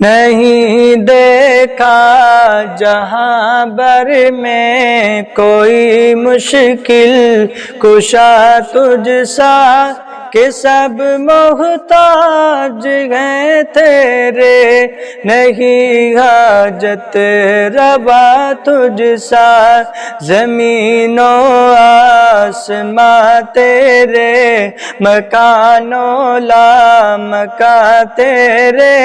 نہیں دیکھا جہاں بر میں کوئی مشکل کشا تجھ سا کہ سب محتاج ہیں تیرے، نہیں حاجت روا تجھ سا زمین و آسماں تیرے، مکان و لامکاں تیرے،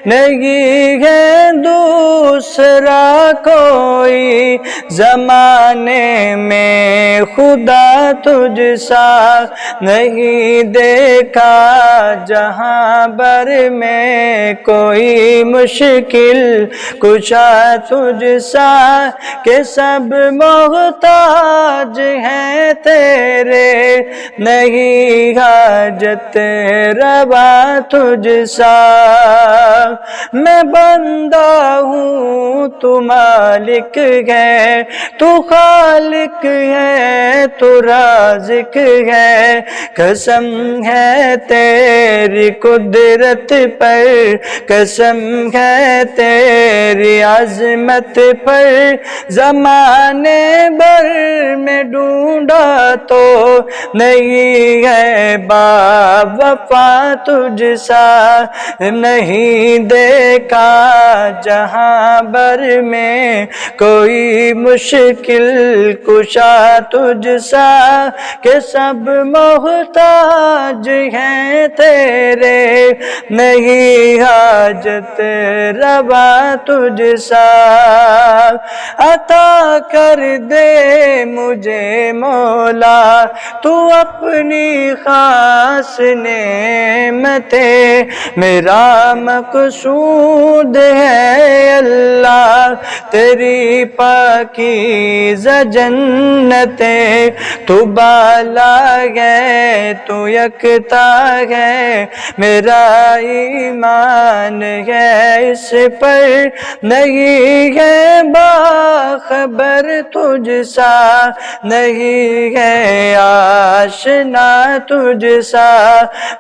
نہیں ہے دوسرا کوئی زمانے میں خدا تجھ سا، نہیں دیکھا جہاں بر میں کوئی مشکل کشا تجھ سا کہ سب محتاج ہیں تیرے، نہیں حاجت روا تجھ سا۔ میں بندہ ہوں تو مالک ہے، تو خالق ہے تو رازق ہے، قسم ہے تیری قدرت پر، قسم ہے تیری عظمت پر، زمانے بھر میں ڈھونڈا تو نہیں ہے با وفا تجھ سا، نہیں دیکھا جہاں بر میں کوئی مشکل کشا تجھ سا کہ سب محتاج ہیں تیرے، نہیں حاجت روا تجھ سا۔ عطا کر دے مجھے مولا تو اپنی خاص نعمتیں، میرا مقصود ہے اللہ تیری پاکیزہ جنتیں، تو بالا ہے تو یکتا ہے، میرا ایمان ہے اس پر، نہیں ہے باخبر تجھ سا، نہیں ہے آشنا تجھ سا،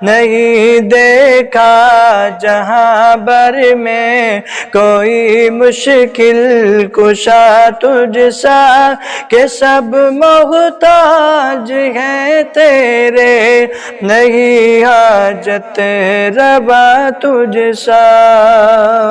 نہیں دیکھا جہاں بر میں کوئی مشکل کشا تجھ سا کہ سب محتاج ہیں تیرے، نہیں حاجت روا تجھ سا۔